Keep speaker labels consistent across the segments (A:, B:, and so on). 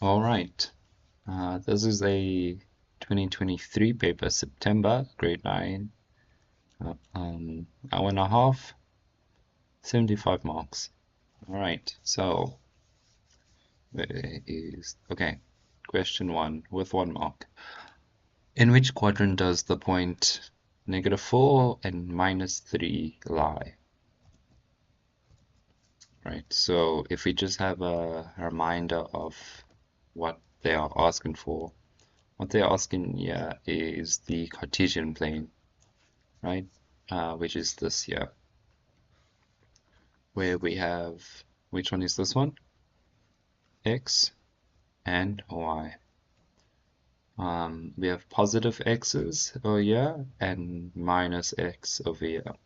A: All right. This is a 2023 paper, September, grade 9, hour and a half, 75 marks. All right, so there is, okay, question 1 with 1 mark. In which quadrant does the point -4 and -3 lie? Right, so if we just have a reminder of what they are asking for, what they're asking here is the Cartesian plane, right? Which is this here, where we have, which one is this one? X and Y. We have positive x's over here and minus x over here.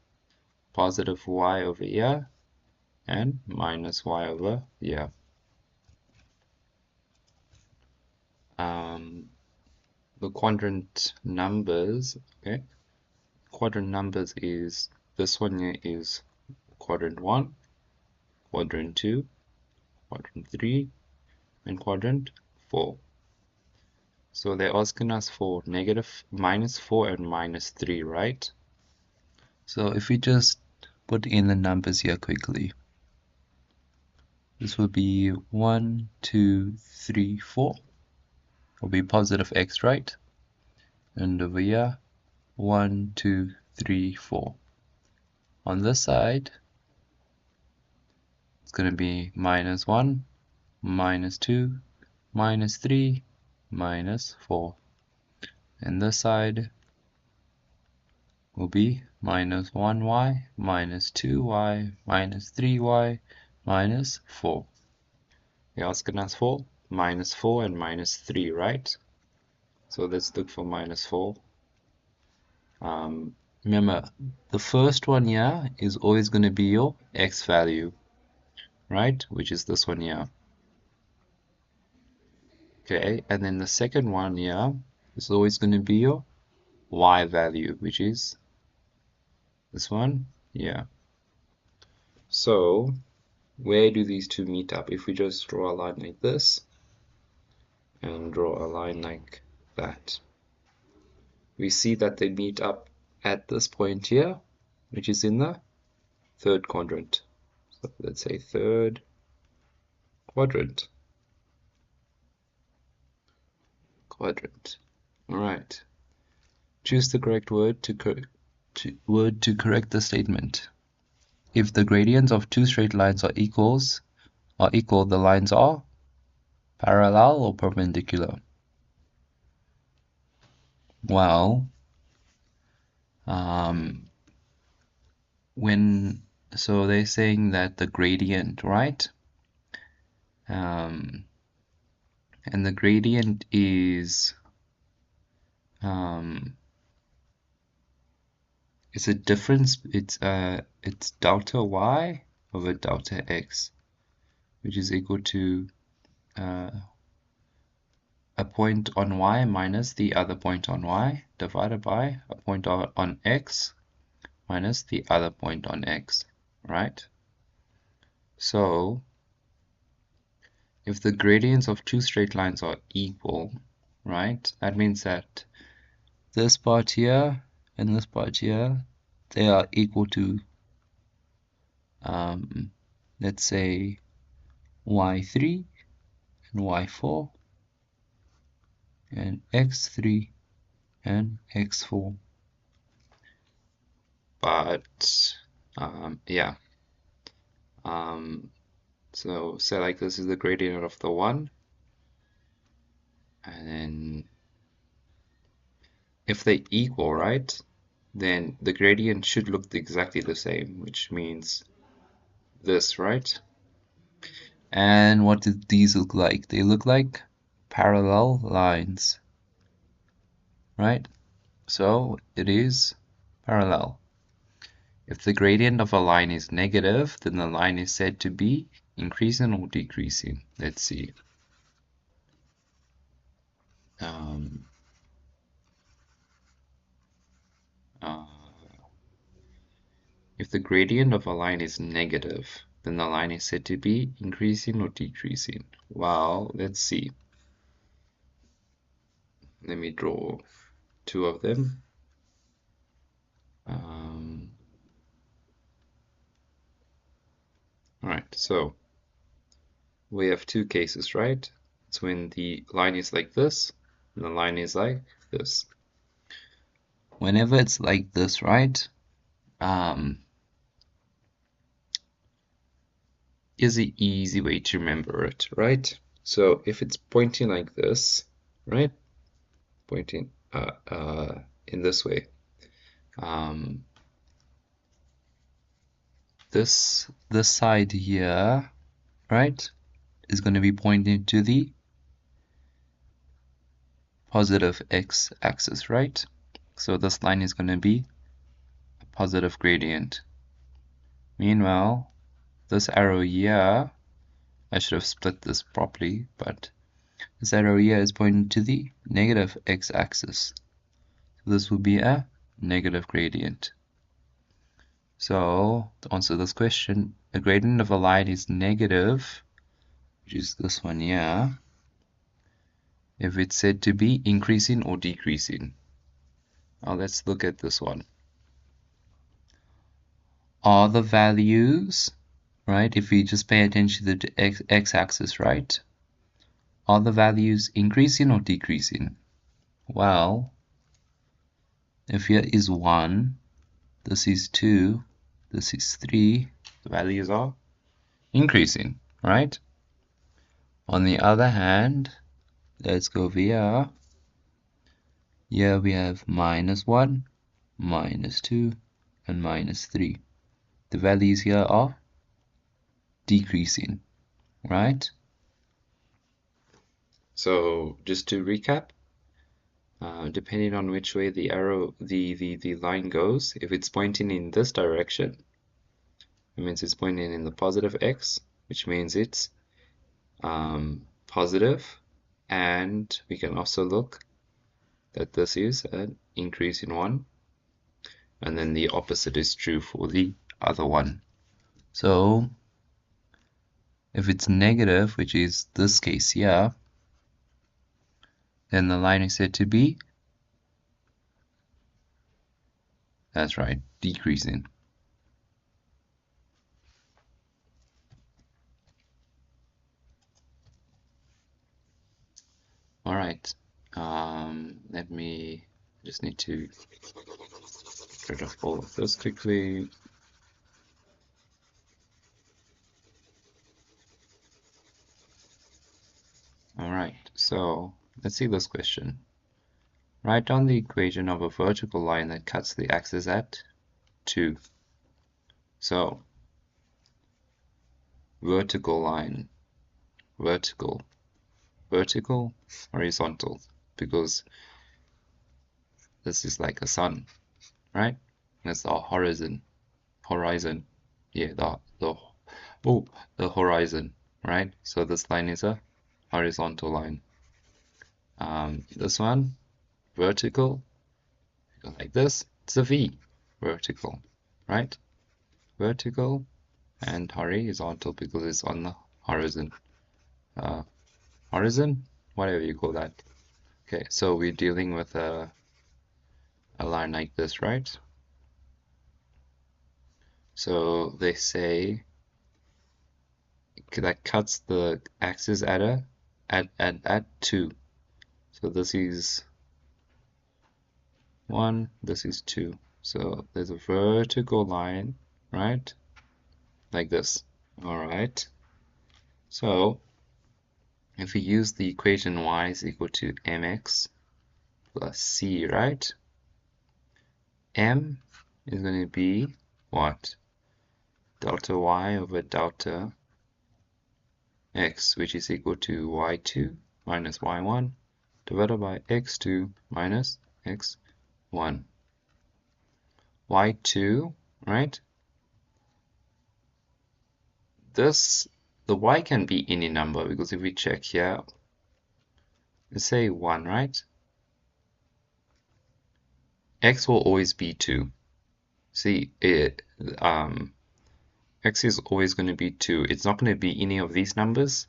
A: Positive y over here and minus y over here. The quadrant numbers, okay? Quadrant numbers is, this one here is quadrant 1, quadrant 2, quadrant 3, and quadrant 4. So they're asking us for -4 and -3, right? So if we just put in the numbers here quickly, this will be 1, 2, 3, 4. Will be positive x, right? And over here, 1, 2, 3, 4. On this side, it's going to be -1, -2, -3, -4. And this side will be -1y, -2y, -3y, -4. They're asking us for -4 and -3, right? So let's look for -4. Remember, the first one here is always going to be your x value, right? Which is this one here. Okay, and then the second one here is always going to be your y value, which is this one here. So where do these two meet up? If we just draw a line like this and draw a line like that, we see that they meet up at this point here, which is in the third quadrant. So let's say third quadrant. All right. Choose the correct word to correct the statement. If the gradients of two straight lines are equal, the lines are parallel or perpendicular. Well, so they're saying that the gradient, right? And the gradient is it's a difference. It's delta y over delta x, which is equal to a point on y minus the other point on y divided by a point on x minus the other point on x, right? So if the gradients of two straight lines are equal, right, that means that this part here and this part here, they are equal to, let's say, y3 and y4 and x3 and x4. But yeah, so say like this is the gradient of the 1, and then if they equal, right, then the gradient should look exactly the same, which means this, right? And what do these look like? They look like parallel lines, right? So it is parallel. If the gradient of a line is negative, then the line is said to be increasing or decreasing. Let's see. If the gradient of a line is negative, then the line is said to be increasing or decreasing. Well, let's see. Let me draw two of them. Alright, so we have two cases, right? It's when the line is like this, and the line is like this. Whenever it's like this, right, is an easy way to remember it, right? So if it's pointing like this, right, pointing in this way, this side here, right, is going to be pointing to the positive x-axis, right? So this line is going to be a positive gradient. Meanwhile, this arrow here, I should have split this properly, but this arrow here is pointing to the negative x-axis. So this will be a negative gradient. So to answer this question, a gradient of a line is negative, which is this one here, if it's said to be increasing or decreasing. Now let's look at this one. Are the values, right, if we just pay attention to the x-axis, right, are the values increasing or decreasing? Well, if here is 1, this is 2, this is 3, the values are increasing, right? On the other hand, let's go over here. Here we have -1, -2, and -3. The values here are decreasing, right? So just to recap, depending on which way the arrow, the line goes, if it's pointing in this direction, it means it's pointing in the positive x, which means it's positive, and we can also look that this is an increasing one, and then the opposite is true for the other one. So if it's negative, which is this case here, then the line is said to be, that's right, decreasing. All right, let me just need to get rid of all of this quickly. All right, so let's see this question. Write down the equation of a vertical line that cuts the axis at 2. So, vertical line, vertical, vertical, horizontal, because this is like a sun, right? That's the horizon, yeah, the horizon, right? So this line is a horizontal line. This one, vertical, like this, it's a V, vertical, right? Vertical and horizontal because it's on the horizon. Horizon, whatever you call that. Okay, so we're dealing with a line like this, right? So they say that cuts the axis at 2. So this is 1, this is 2. So there's a vertical line, right? Like this. All right. So if we use the equation y is equal to mx plus c, right? M is going to be what? Delta y over delta x, which is equal to y2 minus y1 divided by x2 minus x1. y2, right? The y can be any number because if we check here, let's say 1, right? X will always be 2. See, x is always going to be 2. It's not going to be any of these numbers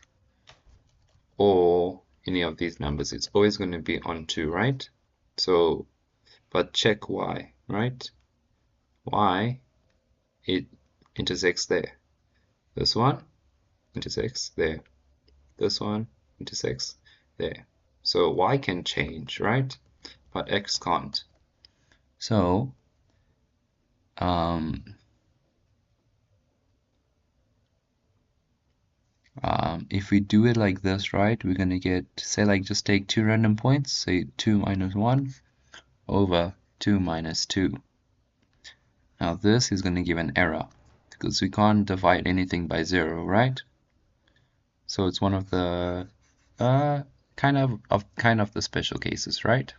A: or any of these numbers. It's always going to be on 2, right? So, but check y, right? Y, it intersects there. This one intersects there. This one intersects there. So y can change, right? But x can't. So, if we do it like this, right, we're going to get, say, like, just take two random points, say 2 minus 1 over 2 minus 2. Now this is going to give an error because we can't divide anything by 0, right? So it's one of the kind of the special cases, right?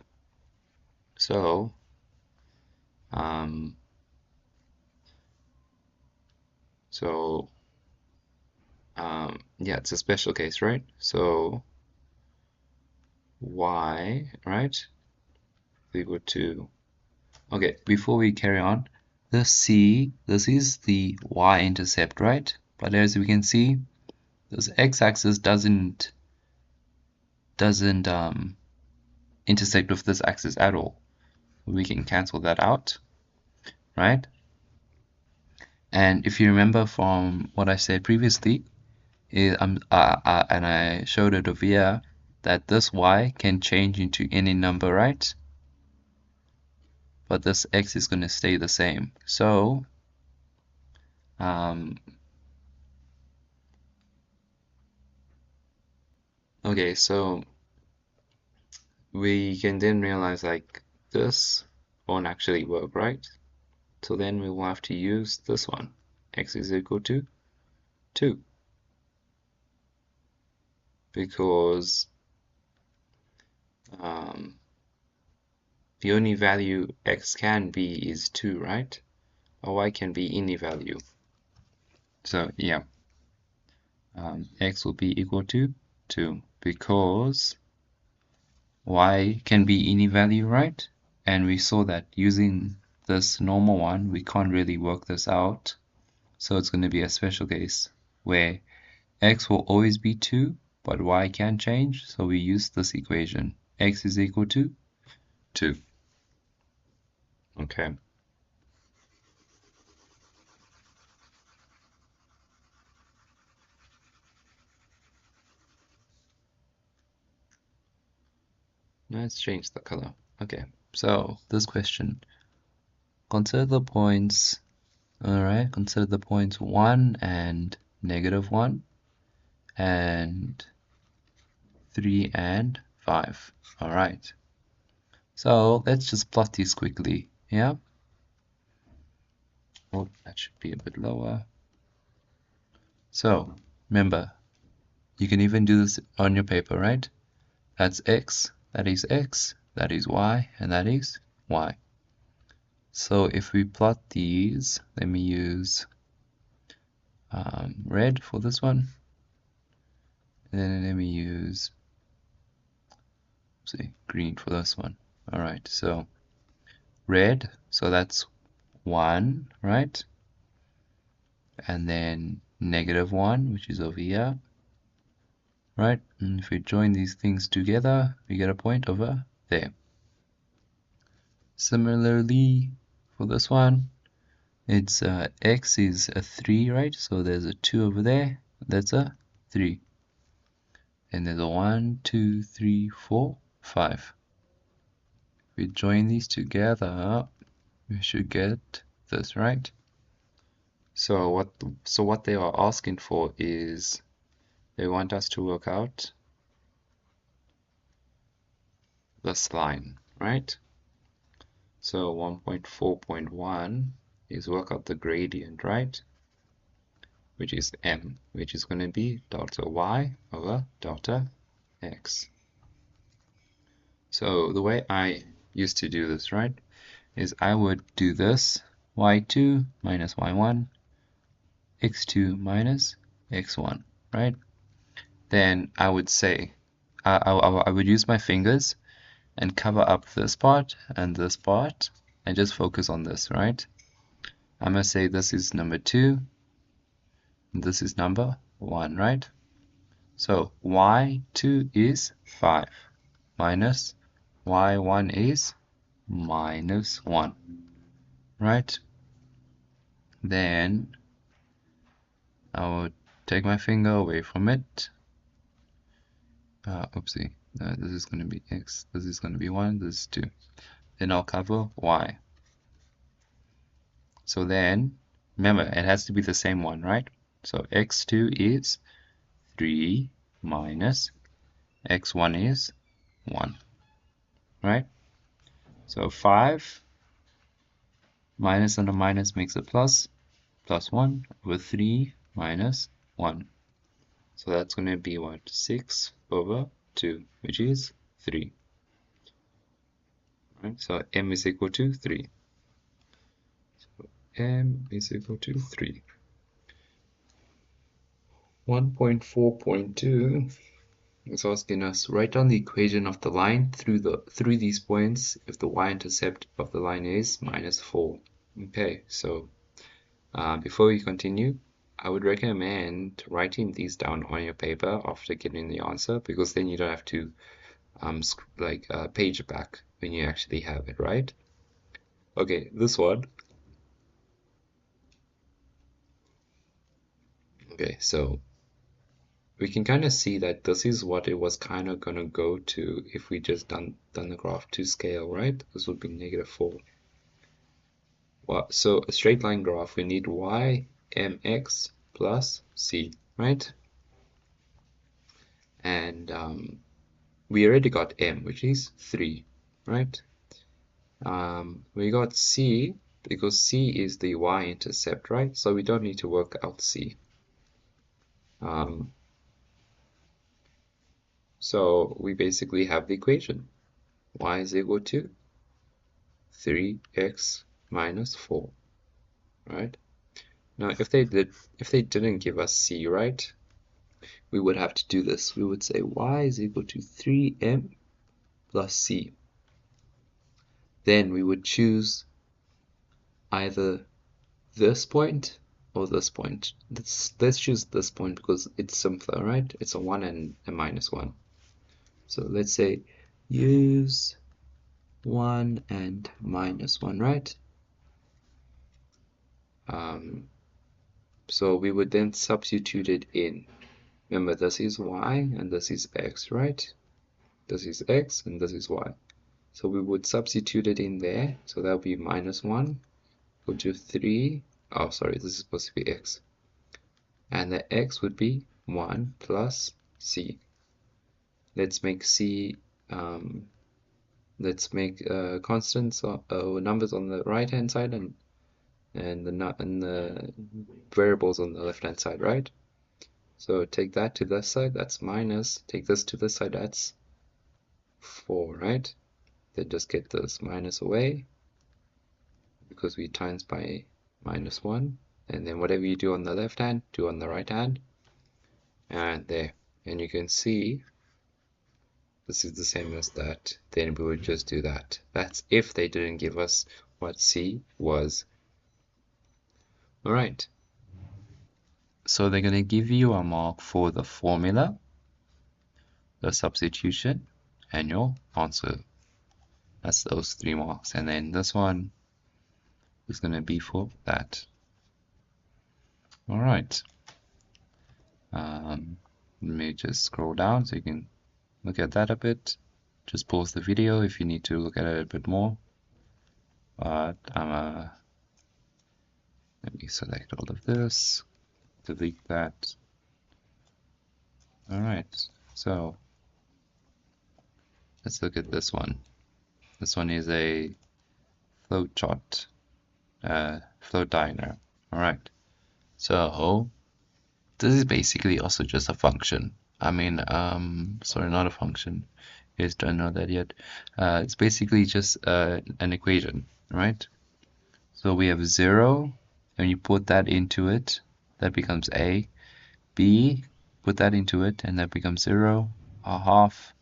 A: So yeah, it's a special case, right? So y, right, equal to, okay, before we carry on, this C, this is the y-intercept, right? But as we can see, this x-axis doesn't intersect with this axis at all. We can cancel that out, right? And if you remember from what I said previously, and I showed it over here, that this y can change into any number, right? But this x is going to stay the same. So okay, so we can then realize like this won't actually work, right? So then we will have to use this one. X is equal to 2. Because the only value x can be is 2, right? Or y can be any value. So yeah, x will be equal to 2 because y can be any value, right? And we saw that using this normal one, we can't really work this out. So it's going to be a special case where x will always be 2, but y can change. So we use this equation. X is equal to 2. Okay. Let's change the color. Okay, so this question. Consider the points, alright, consider the points 1 and -1 and 3 and 5. Alright. So let's just plot these quickly. Yeah. Oh, that should be a bit lower. So remember, you can even do this on your paper, right? That's x, that is x, that is y, and that is y. So if we plot these, let me use red for this one, and then let me use green for this one. All right, so red, so that's 1, right? And then -1, which is over here, right? And if we join these things together, we get a point over there. Similarly, for this one, it's x is a 3, right? So there's a 2 over there. That's a 3. And there's a 1, 2, 3, 4, 5. If we join these together, we should get this, right? So what they are asking for is they want us to work out this line, right? So 1.4.1 is work out the gradient, right? Which is m, which is going to be delta y over delta x. So the way I used to do this, right, is I would do this y2 minus y1, x2 minus x1, right? Then I would say, I would use my fingers and cover up this part and just focus on this, right? I'm going to say this is number 2, this is number 1, right? So y2 is 5 minus y1 is minus 1, right? Then I will take my finger away from it. Oopsie, this is going to be x, this is going to be 1, this is 2. Then I'll cover y. So then, remember, it has to be the same one, right? So x2 is 3 minus x1 is 1, right? So 5 minus and a minus makes a plus, plus 1 over 3 minus 1. So that's going to be what? 6 over 2, which is 3. Right? So m is equal to 3. So m is equal to 3. 1.4.2 is asking us write down the equation of the line through these points if the y-intercept of the line is minus 4. Okay, so before we continue, I would recommend writing these down on your paper after getting the answer, because then you don't have to page it back when you actually have it, right? Okay, this one. Okay, so we can kind of see that this is what it was kind of going to go to if we just done the graph to scale, right? This would be negative 4. Well, so a straight line graph, we need y mx plus c, right? And we already got m, which is 3, right? We got c because c is the y-intercept, right? So we don't need to work out c. So we basically have the equation. Y is equal to 3x minus 4, right? Now, if they didn't give us c, right, we would have to do this. We would say y is equal to 3m plus c. Then we would choose either this point or this point. Let's choose this point because it's simpler, right? It's a 1 and a minus 1. So let's say use 1 and minus 1, right? So we would then substitute it in. Remember, this is y and this is x, right? This is x and this is y. So we would substitute it in there. So that would be minus 1 equal to 3. Oh, sorry, this is supposed to be x. And the x would be 1 plus c. Let's make c, let's make constants or numbers on the right hand side and the variables on the left hand side, right? So take that to this side, that's minus. Take this to this side, that's 4, right? Then just get this minus away because we times by minus 1. And then whatever you do on the left hand, do on the right hand. And there. And you can see this is the same as that. Then we would just do that. That's if they didn't give us what C was. Alright. So they're going to give you a mark for the formula, the substitution, and your answer. That's those 3 marks. And then this one is going to be for that. Alright. Let me just scroll down so you can look at that a bit. Just pause the video if you need to look at it a bit more. But let me select all of this, delete that. Alright, so let's look at this one. This one is a flow chart, flow diagram. Alright, so this is basically also just a function. I mean, sorry, not a function. You guys don't know that yet. It's basically just an equation, right? So we have 0, and you put that into it, that becomes A. B, put that into it, and that becomes 0. A half,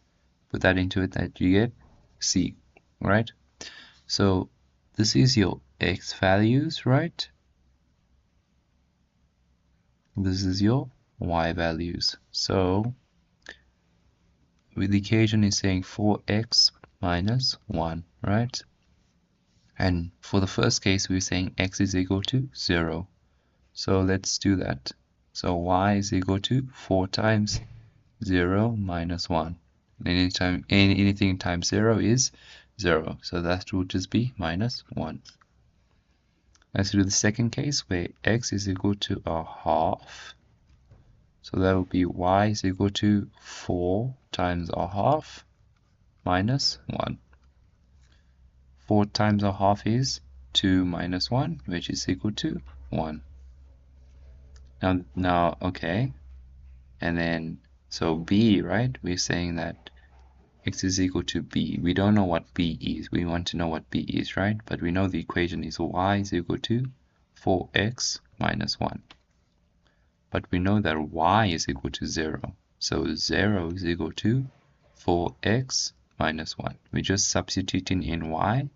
A: put that into it, that you get C, right? So this is your x values, right? This is your y values. So the equation is saying 4x minus 1, right? And for the first case, we're saying x is equal to 0. So let's do that. So y is equal to 4 times 0 minus 1. Anything times 0 is 0. So that will just be minus 1. Let's do the second case where x is equal to a half. So that will be y is equal to 4 times a half minus 1. 4 times a half is 2 minus 1, which is equal to 1. Now, okay. And then, so b, right? We're saying that x is equal to b. We don't know what b is. We want to know what b is, right? But we know the equation is y is equal to 4x minus 1. But we know that y is equal to 0. So 0 is equal to 4x minus 1. We're just substituting in y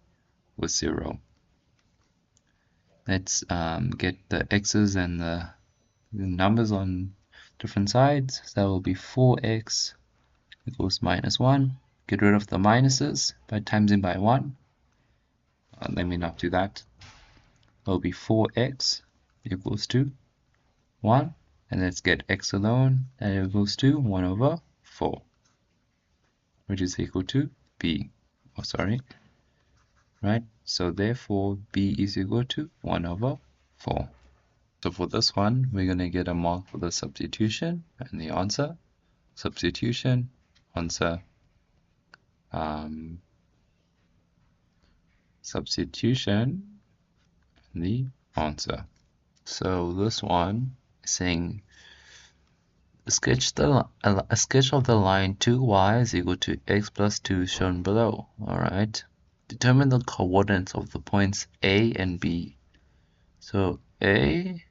A: with 0. Let's get the x's and the numbers on different sides. So that will be 4x equals minus 1. Get rid of the minuses by timesing by 1. Let me not do that. That will be 4x equals to 1. And let's get x alone. That equals to 1 over 4. Which is equal to b. Oh, sorry. Right? So therefore, b is equal to 1 over 4. So for this one, we're going to get a mark for the substitution and the answer. Substitution, answer. Substitution, and the answer. So this one is saying a sketch of the line 2y is equal to x plus 2 shown below. Alright. Determine the coordinates of the points A and B. So A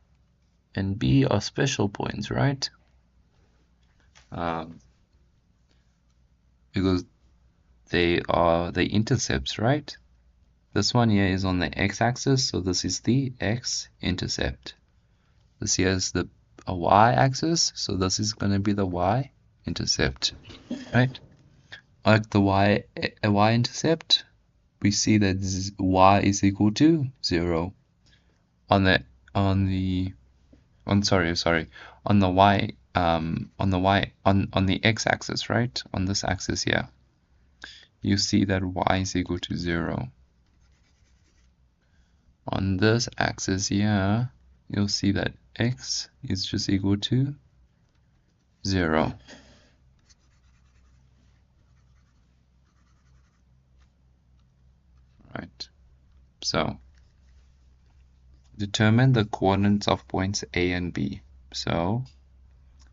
A: and B are special points, right? Because they are the intercepts, right? This one here is on the x-axis, so this is the x-intercept. This here is the y-axis, so this is going to be the y-intercept, right? Like the y-intercept, we see that y is equal to 0. On the x-axis, right? On this axis here, you see that y is equal to 0. On this axis here, you'll see that x is just equal to 0. Right. So determine the coordinates of points A and B. So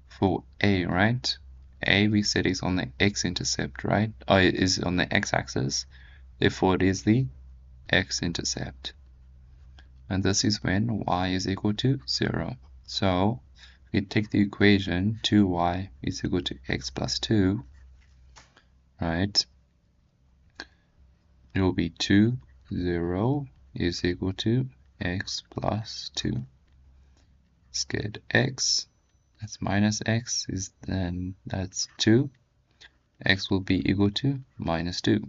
A: for A, right? A we said is on the x-intercept, right? Or it is on the x-axis. Therefore, it is the x-intercept. And this is when y is equal to 0. So we take the equation 2y is equal to x plus 2, right? It will be 2, 0 is equal to x plus 2. Let's get x, that's minus x, that's 2. X will be equal to minus 2.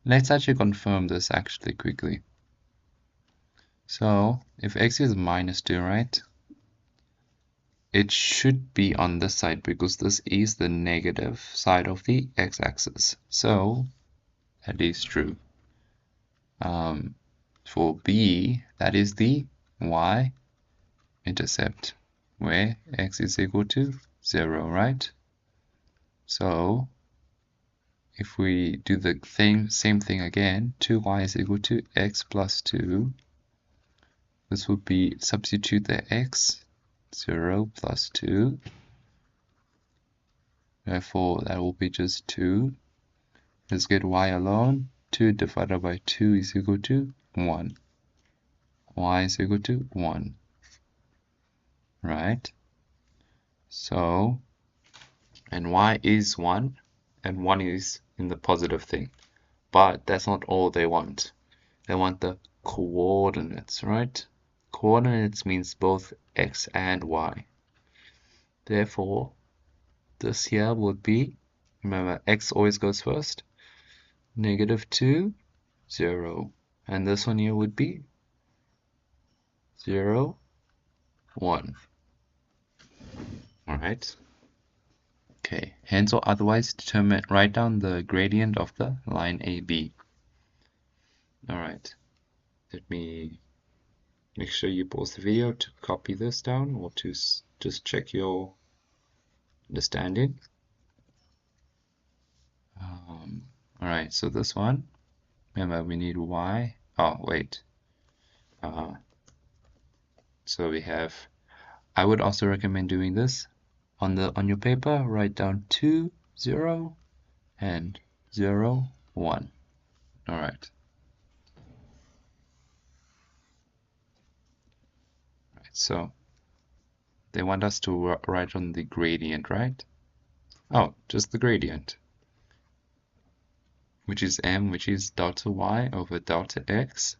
A: Let's actually confirm this actually quickly. So if x is minus 2, right, it should be on this side because this is the negative side of the x-axis. So that is true. For B, that is the y-intercept, where x is equal to 0, right? So if we do the same thing again, 2y is equal to x plus 2. This would be, substitute the x, 0 plus 2. Therefore, that will be just 2. Let's get y alone. 2 divided by 2 is equal to 1. Y is equal to 1. Right? So, and y is 1, and 1 is in the positive thing. But that's not all they want. They want the coordinates, right? coordinates means both x and y. Therefore, this here would be, remember, x always goes first, -2, 0. And this one here would be 0, 1. Alright. Okay, hence or otherwise write down the gradient of the line AB. Alright, let me make sure you pause the video to copy this down or to just check your understanding. Alright, so this one, remember we need y. Oh, wait. So we have, I would also recommend doing this on your paper. Write down 2, 0 and 0, 1. Alright. So they want us to write on the gradient, right? Oh, just the gradient, which is m, which is delta y over delta x,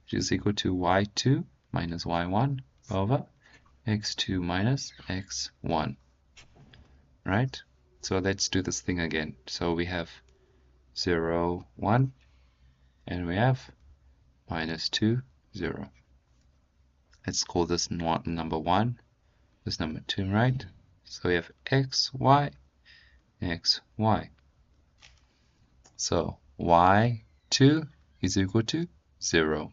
A: which is equal to y2 minus y1 over x2 minus x1, right? So let's do this thing again. So we have 0, 1, and we have -2, 0. Let's call this number 1, this number 2, right? So we have x, y, x, y. So y2 is equal to 0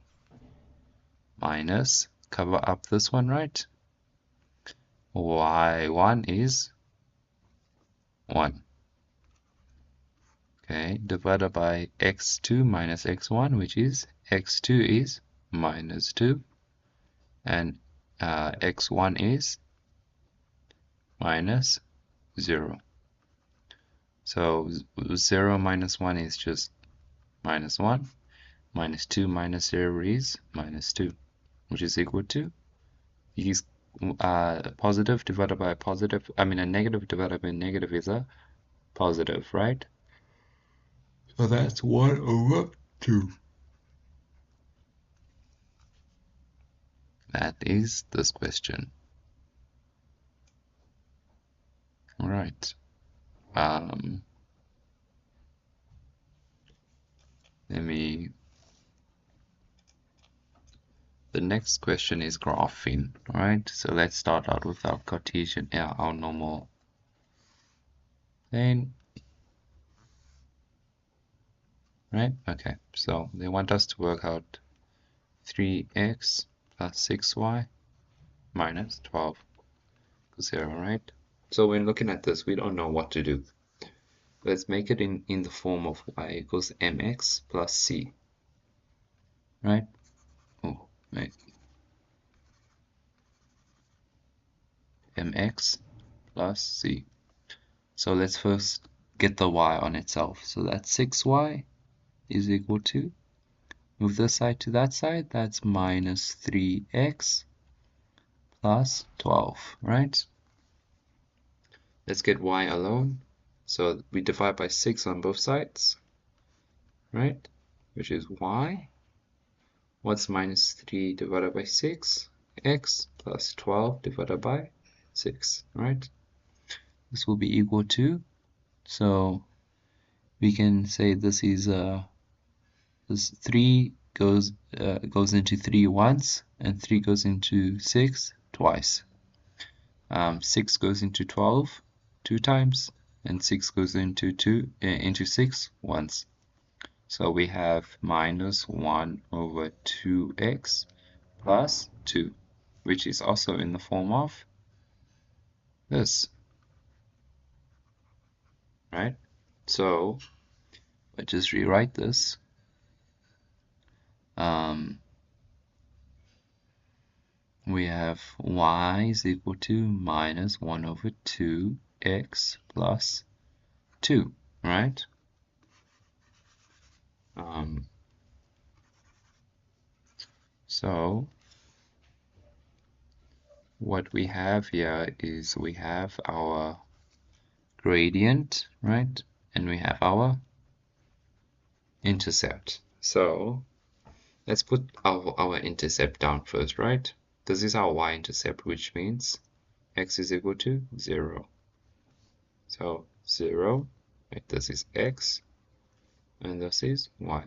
A: minus, cover up this one, right? y1 is 1. Okay, divided by x2 minus x1, which is x2 is -2, and x1 is -0. So 0 minus 1 is just -1. -2 minus 0 is -2, which is equal to these positive divided by a positive. I mean, a negative divided by a negative is a positive, right? So that's 1 over 2. That is this question. All right. The next question is graphing, right? So let's start out with our Cartesian, our normal plane, right? Okay, so they want us to work out 3x plus 6y minus 12 equals 0, right? So when looking at this, we don't know what to do. Let's make it in the form of y equals mx plus c, right? Oh, wait. Mx plus c. So let's first get the y on itself. So that's 6y is equal to, move this side to that side, that's minus 3x plus 12, right? Let's get y alone. So we divide by 6 on both sides, right? Which is y. What's minus 3 divided by 6? X plus 12 divided by 6, right? This will be equal to, so we can say this is this 3 goes into 3 once, and 3 goes into 6 twice. 6 goes into 12 2 times, and 6 goes into 6 once. So we have minus 1 over 2x plus 2, which is also in the form of this, right? So let's just rewrite this. We have y is equal to minus 1 over 2x plus 2, right? So what we have here is we have our gradient, right? And we have our intercept. So let's put our intercept down first, right? this is our y-intercept, which means x is equal to 0. So 0, right, this is x, and this is y.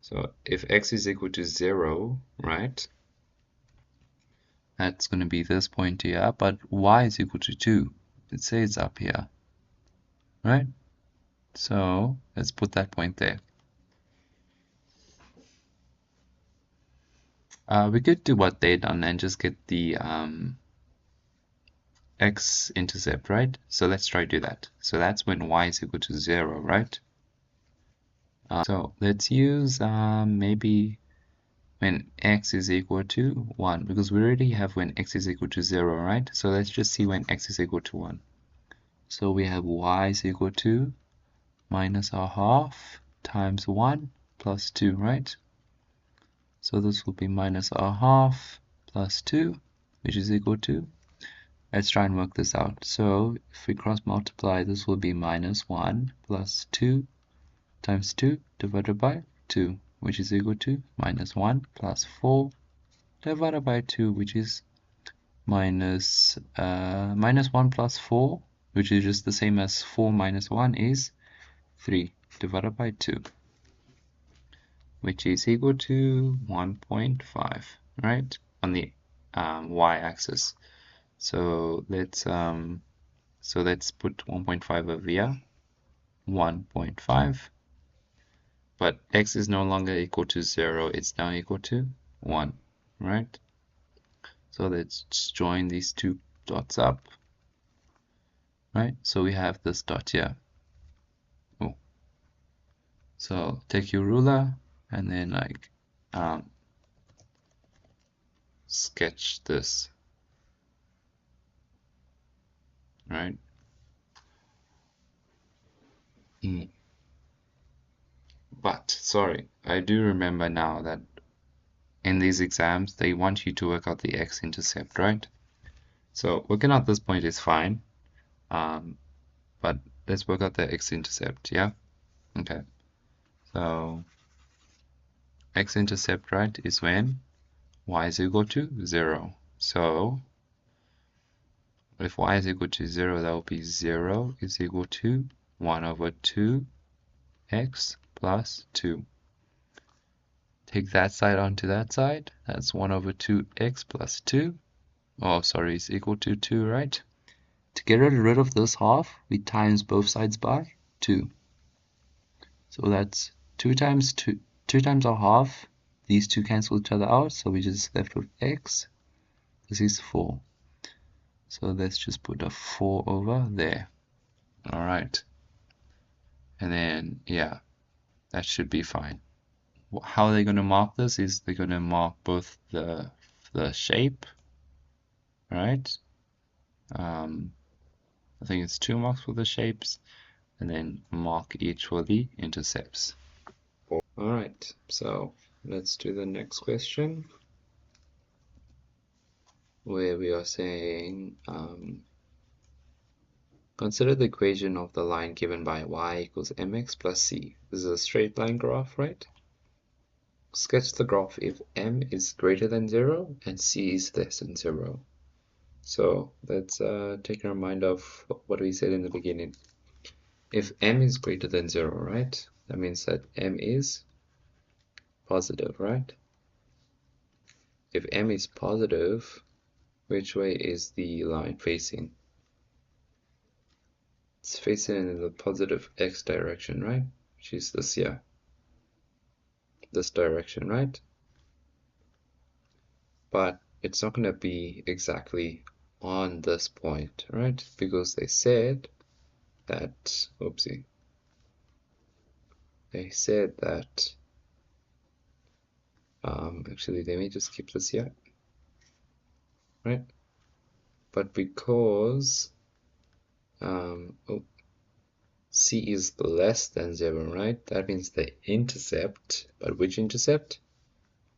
A: So if x is equal to 0, right, that's going to be this point here, but y is equal to 2. It says up here, right? So let's put that point there. We could do what they done and just get the x-intercept, right? So let's try to do that. So that's when y is equal to 0, right? So let's use maybe when x is equal to 1, because we already have when x is equal to 0, right? So let's just see when x is equal to 1. So we have y is equal to minus a half times 1 plus 2, right? So this will be minus a half plus 2, which is equal to, let's try and work this out. So if we cross multiply, this will be minus 1 plus 2 times 2 divided by 2, which is equal to minus 1 plus 4 divided by 2, which is minus 1 plus 4, which is just the same as 4 minus 1 is 3 divided by 2, which is equal to 1.5, right, on the y-axis. So let's put 1.5 over here, 1.5, but x is no longer equal to 0, it's now equal to 1, right? So let's just join these two dots up, right? So we have this dot here. Oh. So take your ruler and then like sketch this, right? But sorry, I do remember now that in these exams they want you to work out the x-intercept, right? So working out this point is fine, but let's work out the x-intercept, yeah? Okay, so x-intercept, right, is when y is equal to 0. So if y is equal to 0, that will be 0 is equal to 1 over 2x plus 2. Take that side onto that side. That's 1 over 2x plus 2. Oh, sorry, it's equal to 2, right? To get rid of this half, we times both sides by 2. So that's 2 times 2 times our half. These two cancel each other out, so we just left with x. This is 4. So let's just put a 4 over there. All right. And then, yeah, that should be fine. How are they going to mark this is they're going to mark both the shape, right? I think it's 2 marks for the shapes, and then mark each for the intercepts. Alright, so let's do the next question, where we are saying, consider the equation of the line given by y equals mx plus c. This is a straight line graph, right? Sketch the graph if m is greater than 0 and c is less than 0. So let's take our mind off what we said in the beginning. If m is greater than 0, right, that means that m is positive, right? If m is positive, which way is the line facing? It's facing in the positive x direction, right? Which is this here. This direction, right? But it's not going to be exactly on this point, right? Because they said that, oopsie. They said that, actually, let me just keep this here, right? But because c is less than 0, right? That means the intercept, but which intercept?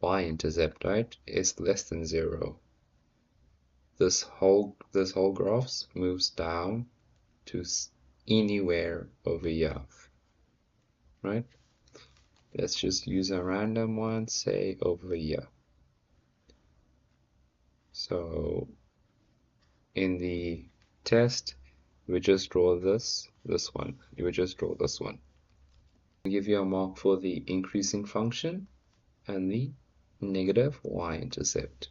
A: Y-intercept, right, is less than 0. This whole graph moves down to anywhere over here, right? Let's just use a random one, say over here. So in the test, we just draw this one. You would just draw this one. I'll give you a mark for the increasing function and the negative y-intercept.